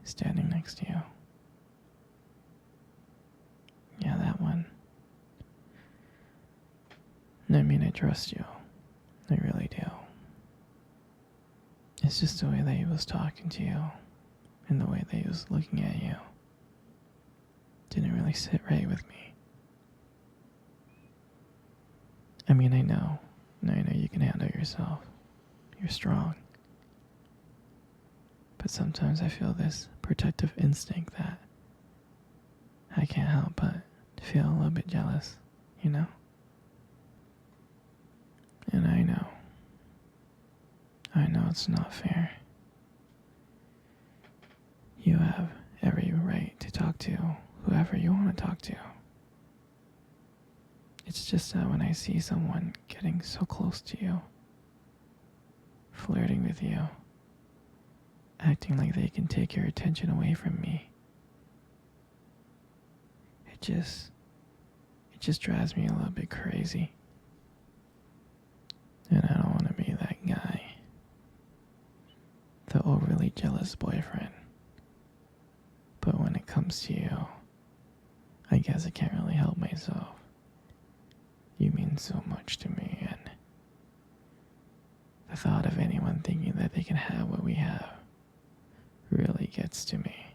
standing next to you. Yeah, that one. I mean, I trust you. I really do. It's just the way that he was talking to you and the way that he was looking at you didn't really sit right with me. I mean, I know you can handle yourself. You're strong. But sometimes I feel this protective instinct that I can't help but feel a little bit jealous, you know? And I know it's not fair. You have every right to talk to whoever you want to talk to. It's just that when I see someone getting so close to you, flirting with you, acting like they can take your attention away from me, it just drives me a little bit crazy. And I don't want to be that guy. The overly jealous boyfriend. But when it comes to you, I guess I can't really help myself. You mean so much to me, and the thought of anyone thinking that they can have what we have really gets to me.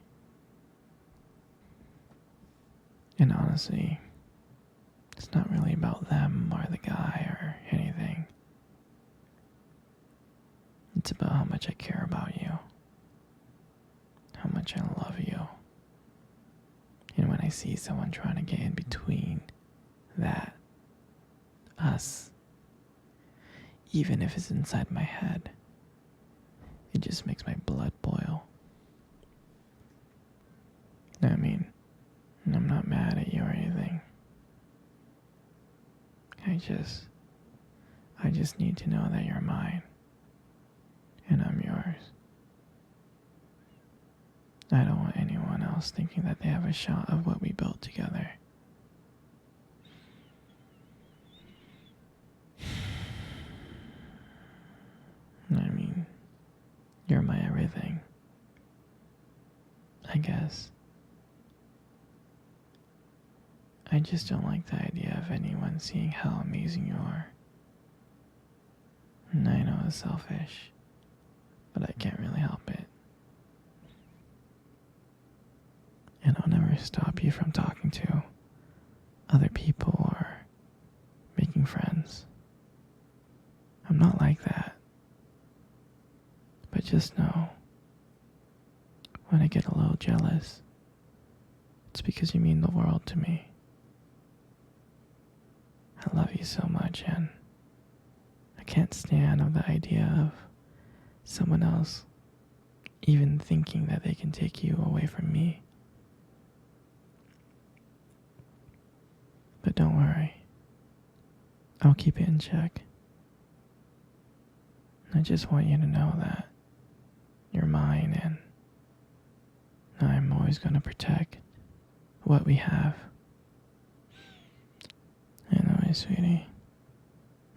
And honestly, it's not really about them or the guy or anything. It's about how much I care about you, how much I love you. And when I see someone trying to get in between that, us, even if it's inside my head, it just makes my blood boil. I mean, I'm not mad at you or anything. I just need to know that you're mine. And I'm yours. I don't want anyone else thinking that they have a shot of what we built together. I mean, you're my everything. I guess. I just don't like the idea of anyone seeing how amazing you are. And I know it's selfish, but I can't really help it. And I'll never stop you from talking to other people or making friends. I'm not like that. But just know, when I get a little jealous, it's because you mean the world to me. I love you so much, and I can't stand the idea of someone else even thinking that they can take you away from me. But don't worry, I'll keep it in check. I just want you to know that you're mine, and I'm always going to protect what we have. Anyway, sweetie,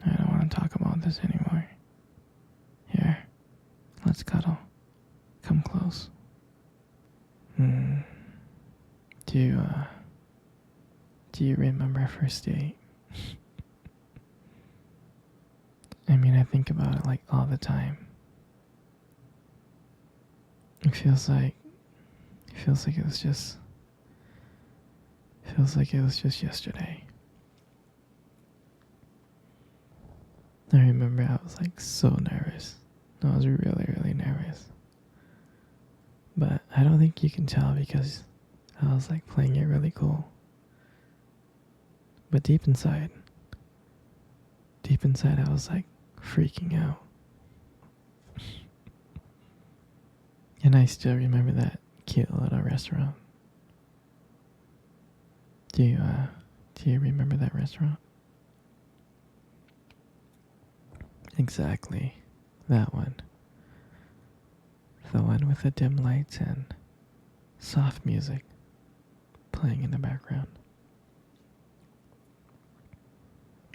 I don't want to talk about this anymore. Here, let's cuddle. Come close. Do you remember our first date? I mean, I think about it like all the time. It feels like it was just yesterday. I remember I was like so nervous. I was really, really nervous. But I don't think you can tell because I was like playing it really cool. But deep inside I was like freaking out. And I still remember that cute little restaurant. Do you remember that restaurant? Exactly, that one. The one with the dim lights and soft music playing in the background.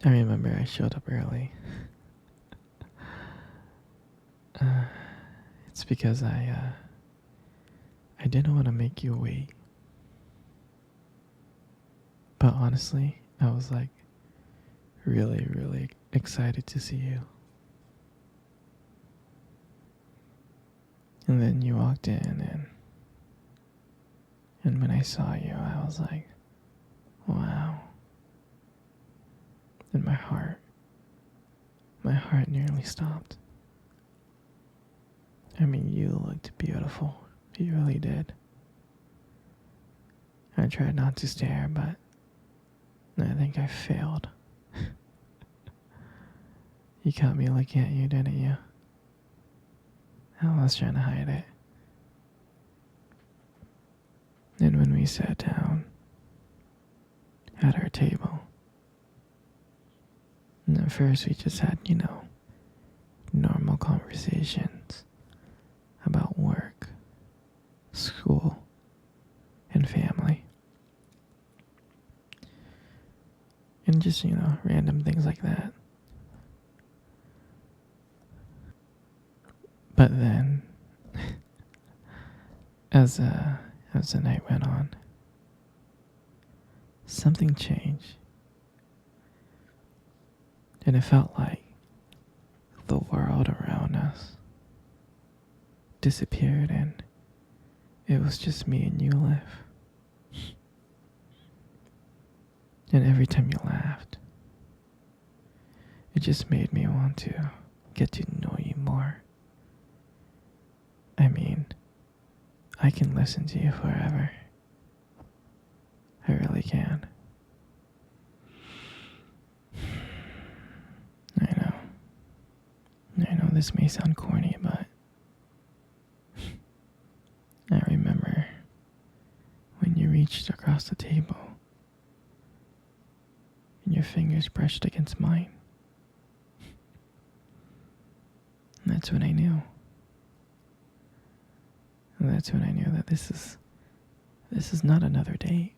I remember I showed up early. It's because I I didn't want to make you wait. But honestly, I was like really, really excited to see you. And then you walked in, and when I saw you, I was like, wow. And my heart nearly stopped. I mean, you looked beautiful. You really did. I tried not to stare, but I think I failed. You caught me looking at you, didn't you? I was trying to hide it. And when we sat down at our table, and at first we just had, normal conversations about work, school, and family. And just, random things like that. But then, as the night went on, something changed. And it felt like the world around us disappeared and it was just me and you left. And every time you laughed, it just made me want to get to know you more. I mean, I can listen to you forever. I really can. I know this may sound corny, but I remember when you reached across the table and your fingers brushed against mine. And that's when I knew. And that's when I knew that this is not another date.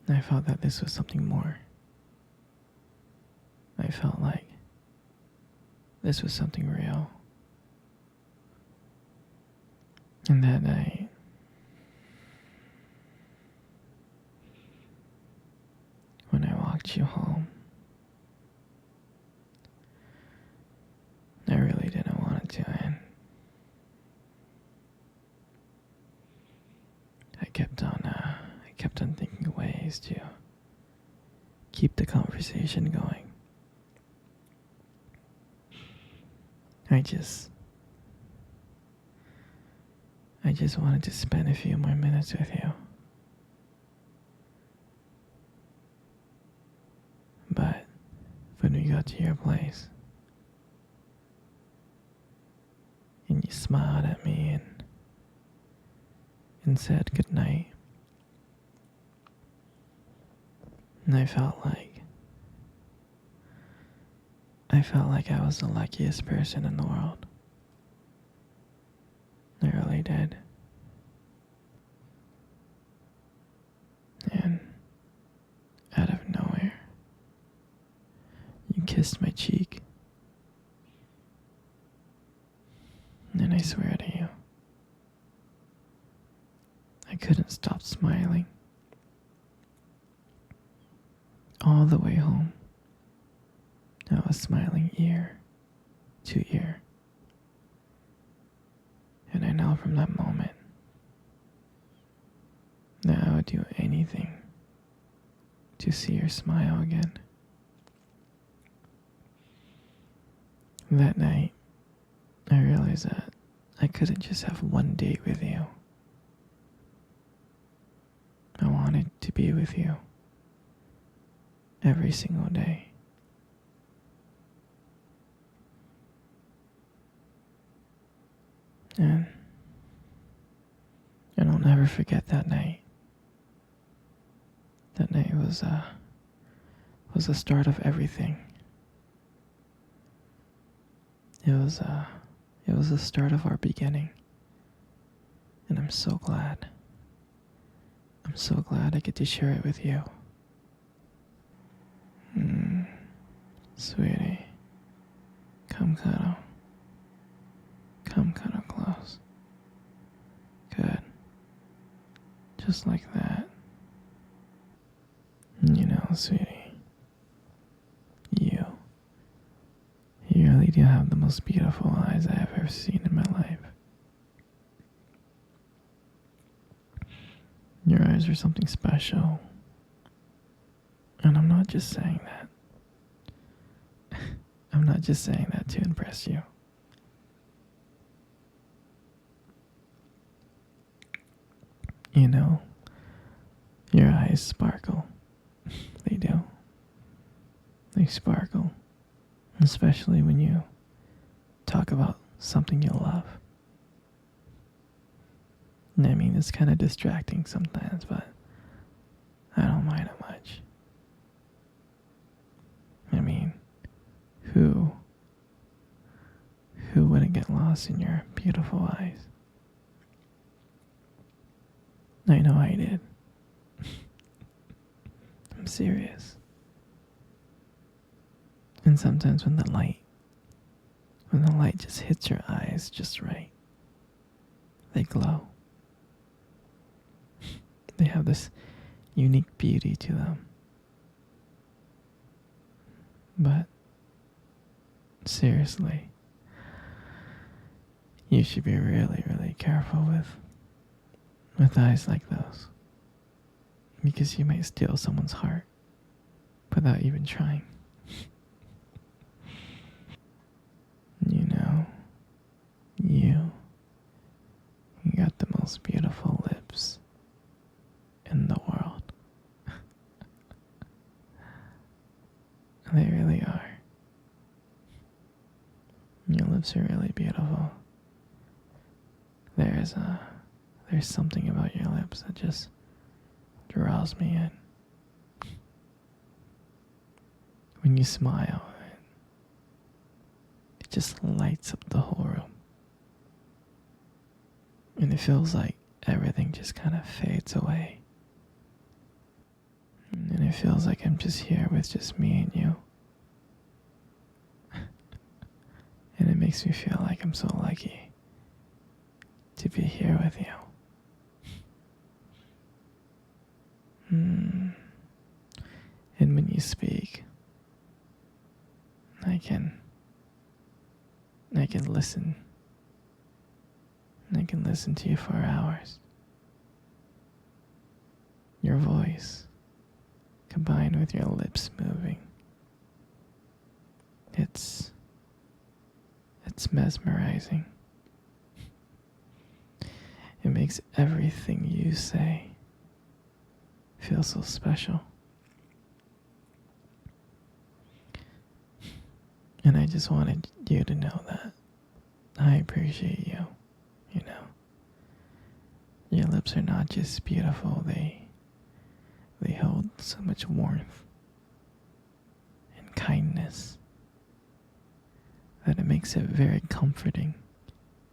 I felt that this was something more. I felt like this was something real. And that night, when I walked you home, I really didn't want it to end. I kept on thinking of ways to keep the conversation going. I just wanted to spend a few more minutes with you. But when we got to your place, and you smiled at me and said goodnight, and I felt like I was the luckiest person in the world. I really did. And out of nowhere, you kissed my cheek. And I swear to you, I couldn't stop smiling. All the way home, I was smiling ear to ear. And I know from that moment that I would do anything to see your smile again. That night, I realized that I couldn't just have one date with you. I wanted to be with you every single day. And I'll never forget that night. That night was the start of everything. It was the start of our beginning. And I'm so glad. I'm so glad I get to share it with you. Sweetie, come cuddle. Come cuddle close. just like that. You know, sweetie, you, you really do have the most beautiful eyes I have ever seen in my life. Your eyes are something special. And I'm not just saying that. I'm not just saying that to impress you. You know, your eyes sparkle. They do. They sparkle. Especially when you talk about something you love. I mean, it's kind of distracting sometimes, but I don't mind it much. I mean, who wouldn't get lost in your beautiful eyes? I know I did. I'm serious. And sometimes when the light just hits your eyes just right, they glow. They have this unique beauty to them. But seriously, you should be really, really careful with eyes like those. Because you might steal someone's heart without even trying. You know, you got the most beautiful lips in the world. They really are. Your lips are really beautiful. There's something about your lips that just draws me in. When you smile, it just lights up the whole room. And it feels like everything just kind of fades away. And it feels like I'm just here with just me and you. And it makes me feel like I'm so lucky to be here with you. And when you speak, I can listen. I can listen to you for hours. Your voice, combined with your lips moving, it's mesmerizing. It makes everything you say feel so special. And I just wanted you to know that I appreciate you, you know. Your lips are not just beautiful, they hold so much warmth and kindness that it makes it very comforting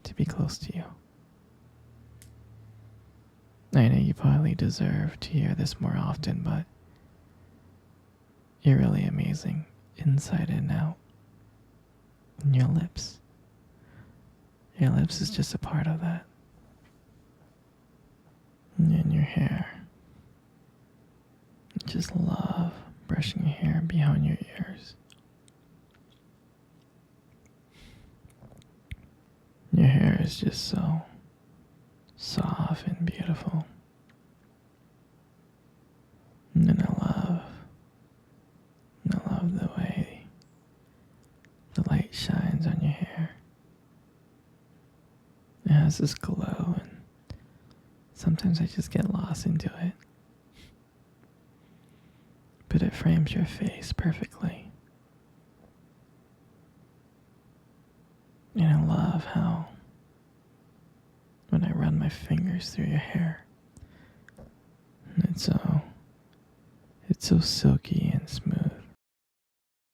to be close to you. I know you probably deserve to hear this more often, but you're really amazing inside and out. And your lips is just a part of that. And your hair. I just love brushing your hair behind your ears. Your hair is just so soft and beautiful. And I love the way the light shines on your hair. It has this glow, and sometimes I just get lost into it. But it frames your face perfectly. And I love how when I run my fingers through your hair, it's so silky and smooth.